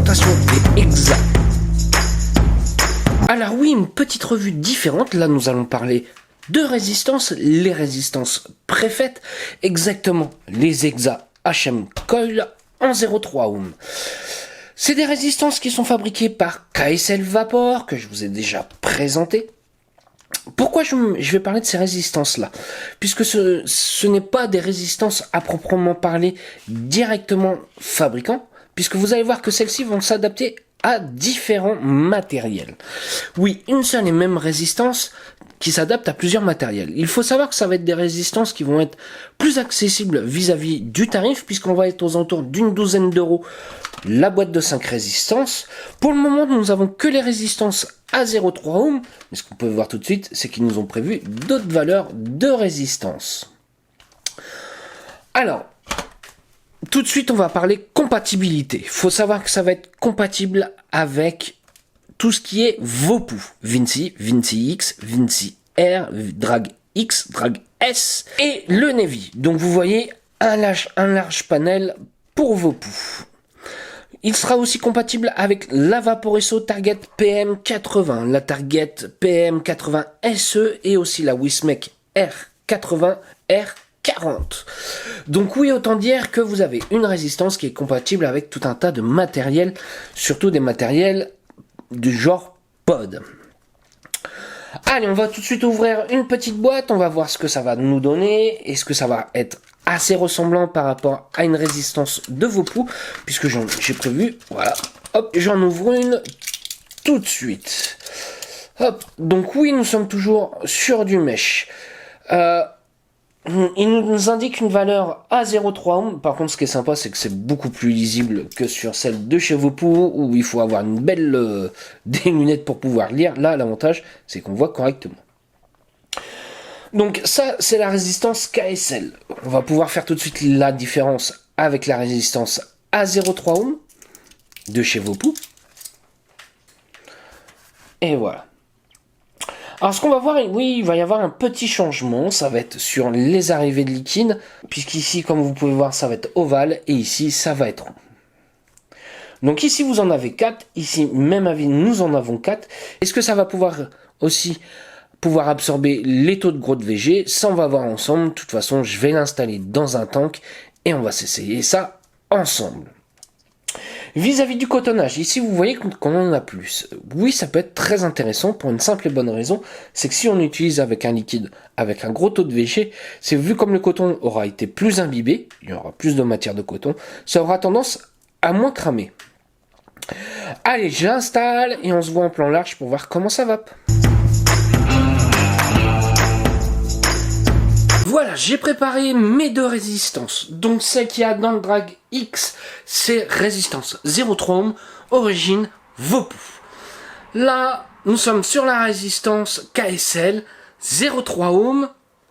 l'alimentation des Hexa. Alors oui, une petite revue différente. Là, nous allons parler de résistances, les résistances préfaites, exactement les Hexa HM Coil en 0,3 ohm. C'est des résistances qui sont fabriquées par KSL Vapor, que je vous ai déjà présenté. Pourquoi je vais parler de ces résistances-là? Puisque ce n'est pas des résistances à proprement parler directement fabricants, puisque vous allez voir que celles-ci vont s'adapter à différents matériels. Oui, une seule et même résistance qui s'adapte à plusieurs matériels. Il faut savoir que ça va être des résistances qui vont être plus accessibles vis-à-vis du tarif, puisqu'on va être aux alentours d'une douzaine d'euros la boîte de 5 résistances. Pour le moment, nous avons que les résistances à 0,3 ohm, mais ce qu'on peut voir tout de suite, c'est qu'ils nous ont prévu d'autres valeurs de résistance. Alors, tout de suite, on va parler compatibilité. Il faut savoir que ça va être compatible avec tout ce qui est Vopu. Vinci, Vinci X, Vinci R, Drag X, Drag S et le Navy. Donc vous voyez un large panel pour Vopu. Il sera aussi compatible avec la Vaporesso Target PM80, la Target PM80 SE et aussi la Wismec R80 R40. Donc oui, autant dire que vous avez une résistance qui est compatible avec tout un tas de matériel, surtout des matériels du genre pod. Allez, on va tout de suite ouvrir une petite boîte, on va voir ce que ça va nous donner, est-ce que ça va être assez ressemblant par rapport à une résistance de Vopu, puisque j'ai prévu, voilà, hop, j'en ouvre une tout de suite. Hop, donc oui, nous sommes toujours sur du mesh. Il nous indique une valeur à 0,3 ohm. Par contre, ce qui est sympa, c'est que c'est beaucoup plus lisible que sur celle de chez Vopu, où il faut avoir une belle des lunettes pour pouvoir lire. Là, l'avantage, c'est qu'on voit correctement. Donc ça, c'est la résistance KSL. On va pouvoir faire tout de suite la différence avec la résistance à 0,3 ohm de chez Vopu. Et voilà. Alors ce qu'on va voir, oui, il va y avoir un petit changement, ça va être sur les arrivées de liquide, puisqu'ici, comme vous pouvez voir, ça va être ovale, et ici, ça va être rond. Donc ici, vous en avez 4, ici, même avis, nous en avons 4. Est-ce que ça va pouvoir absorber les taux de gros de VG? Ça, on va voir ensemble. De toute façon, je vais l'installer dans un tank, et on va s'essayer ça ensemble. Vis-à-vis du cotonnage, ici vous voyez qu'on en a plus. Oui, ça peut être très intéressant pour une simple et bonne raison, c'est que si on utilise avec un liquide, avec un gros taux de VG, c'est vu comme le coton aura été plus imbibé, il y aura plus de matière de coton, ça aura tendance à moins cramer. Allez, j'installe et on se voit en plan large pour voir comment ça va. Voilà, j'ai préparé mes deux résistances. Donc celle qu'il y a dans le Drag X, c'est résistance 0,3 ohm, origine Vopu. Là, nous sommes sur la résistance KSL 0,3 ohm.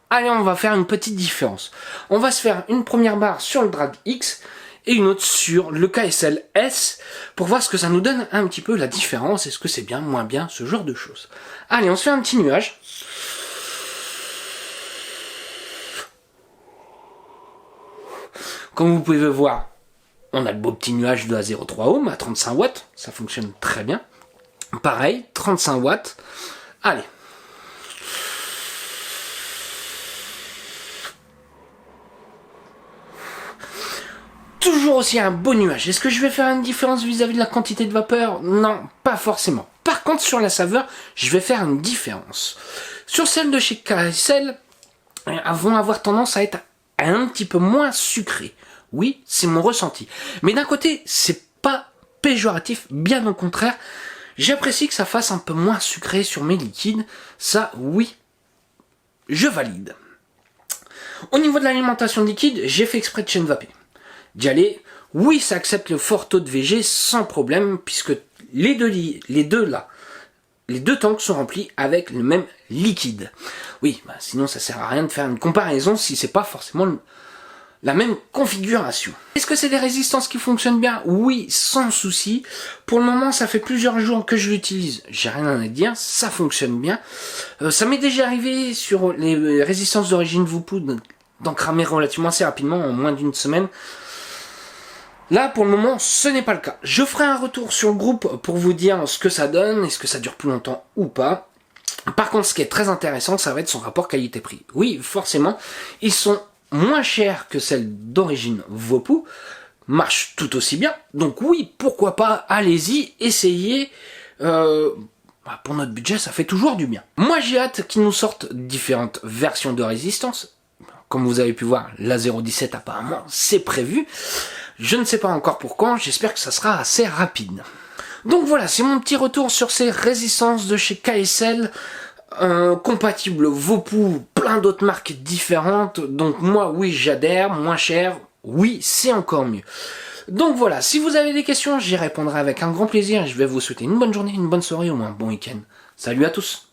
Allez, on va faire une petite différence. On va se faire une première barre sur le Drag X et une autre sur le KSL S pour voir ce que ça nous donne un petit peu la différence. Est-ce que c'est bien, moins bien, ce genre de choses. Allez, on se fait un petit nuage. Comme vous pouvez le voir, on a le beau petit nuage de la 0,3 ohm à 35 watts. Ça fonctionne très bien. Pareil, 35 watts. Allez. Toujours aussi un beau nuage. Est-ce que je vais faire une différence vis-à-vis de la quantité de vapeur? Non, pas forcément. Par contre, sur la saveur, je vais faire une différence. Sur celle de chez KSL, elles vont avoir tendance à être un petit peu moins sucrées. Oui, c'est mon ressenti. Mais d'un côté, c'est pas péjoratif, bien au contraire. J'apprécie que ça fasse un peu moins sucré sur mes liquides. Ça, oui, je valide. Au niveau de l'alimentation liquide, j'ai fait exprès de Chainvapé. D'y aller, oui, ça accepte le fort taux de VG sans problème, puisque les deux tanks sont remplis avec le même liquide. Oui, sinon ça sert à rien de faire une comparaison si c'est pas forcément la même configuration. Est-ce que c'est des résistances qui fonctionnent bien? Oui, sans souci. Pour le moment, ça fait plusieurs jours que je l'utilise. J'ai rien à dire, ça fonctionne bien. Ça m'est déjà arrivé sur les résistances d'origine Vopu d'en cramer relativement assez rapidement, en moins d'une semaine. Là, pour le moment, ce n'est pas le cas. Je ferai un retour sur le groupe pour vous dire ce que ça donne, est-ce que ça dure plus longtemps ou pas. Par contre, ce qui est très intéressant, ça va être son rapport qualité-prix. Oui, forcément, ils sont moins chers que celles d'origine Vopu, marchent tout aussi bien. Donc oui, pourquoi pas, allez-y, essayez. Pour notre budget, ça fait toujours du bien. Moi, j'ai hâte qu'ils nous sortent différentes versions de résistance. Comme vous avez pu voir, la 0.17 apparemment, c'est prévu. Je ne sais pas encore pour quand, j'espère que ça sera assez rapide. Donc voilà, c'est mon petit retour sur ces résistances de chez KSL, compatibles Vopu, plein d'autres marques différentes. Donc moi, oui, j'adhère, moins cher, oui, c'est encore mieux. Donc voilà, si vous avez des questions, j'y répondrai avec un grand plaisir et je vais vous souhaiter une bonne journée, une bonne soirée ou un bon week-end. Salut à tous!